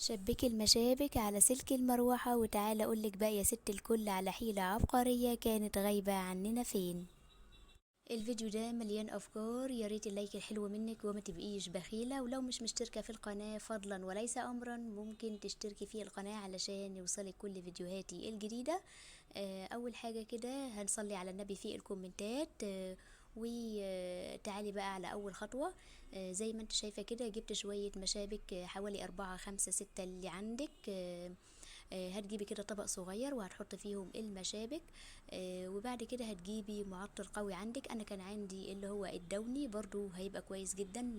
شبكي المشابك على سلك المروحة وتعالى أقولك بقى يا ست الكل على حيلة عبقرية كانت غايبة عننا فين. الفيديو ده مليان أفكار، يا ريت اللايك الحلو منك وما تبقيش بخيلة، ولو مش مشتركة في القناة فضلا وليس أمرا ممكن تشتركي في القناة علشان يوصلك كل فيديوهاتي الجديدة. أول حاجة كده هنصلي على النبي في الكومنتات. وتعالي بقى على أول خطوة. زي ما انت شايفة كده جبت شوية مشابك، حوالي 4 5 6 اللي عندك. هتجيبي كده طبق صغير وهتحطي فيهم المشابك. وبعد كده هتجيبي معطر قوي عندك، انا كان عندي اللي هو الدوني برضو هيبقى كويس جدا.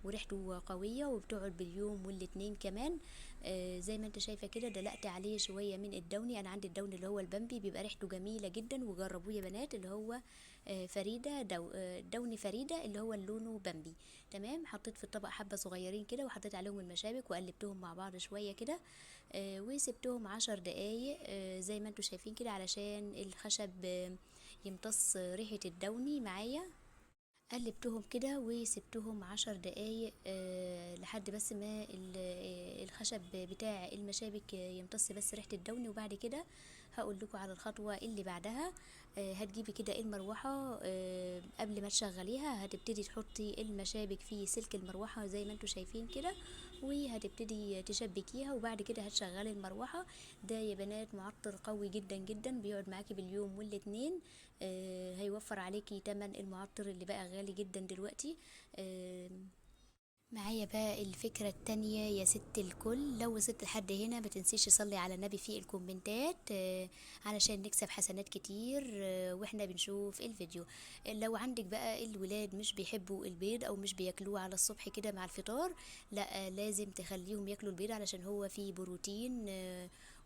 وريحته قوية وبتقعد باليوم والاتنين كمان. زي ما انت شايفة كده دلقت عليه شوية من الدوني، انا عندي الدوني اللي هو البامبي بيبقى ريحته جميلة جدا، وجربوه يا بنات اللي هو فريدة دوني فريدة اللي هو لونه بامبي. تمام، حطيت في الطبق حبة صغيرين كده وحطيت عليهم المشابك وقلبتهم مع بعض شوية كده. وسبتهم 10 دقايق زي ما انتوا شايفين كده علشان الخشب يمتص ريحة الدوني معايا. قلبتهم كده وسبتهم 10 دقايق لحد بس ما الخشب بتاع المشابك يمتص بس ريحة الدوني. وبعد كده هقول لكم على الخطوة اللي بعدها. هتجيبي كده المروحة، قبل ما تشغليها هتبتدي تحطي المشابك في سلك المروحة زي ما انتوا شايفين كده، وهتبتدي تشبكيها وبعد كده هتشغلي المروحة. ده يا بنات معطر قوي جدا جدا بيقعد معاكي باليوم والاتنين. هيوفر عليكي تمن المعطر اللي بقى غالي جدا دلوقتي. آه معايا بقى الفكرة التانية يا ست الكل، لو وصلت لحد هنا ما تنسيش تصلي على النبي في الكومنتات علشان نكسب حسنات كتير واحنا بنشوف الفيديو. لو عندك بقى الولاد مش بيحبوا البيض او مش بياكلوه على الصبح كده مع الفطار، لا لازم تخليهم ياكلوا البيض علشان هو فيه بروتين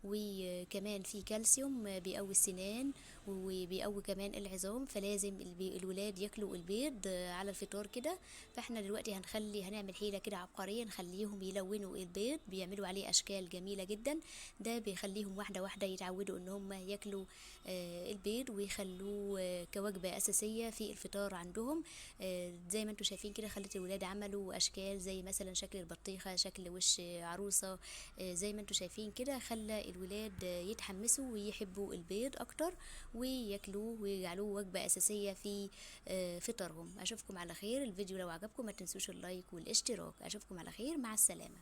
وكمان فيه كالسيوم بيقوي السنان وبيقوي كمان العظام، فلازم الولاد ياكلوا البيض على الفطار كده. فاحنا دلوقتي هنعمل حيلة كده عبقرية، نخليهم يلونوا البيض، بيعملوا عليه اشكال جميلة جدا. ده بيخليهم واحدة واحدة يتعودوا ان هم ياكلوا البيض ويخلوه كوجبة اساسية في الفطار عندهم. زي ما انتوا شايفين كده خلت الولاد عملوا اشكال زي مثلا شكل البطيخة، شكل وش عروسة. زي ما انتوا شايفين كده خلى الولاد يتحمسوا ويحبوا البيض اكتر وياكلوه ويجعلوه وجبة اساسية في فطرهم. اشوفكم على خير، الفيديو لو عجبكم ما تنسوش اللايك والاشتراك. اشوفكم على خير، مع السلامة.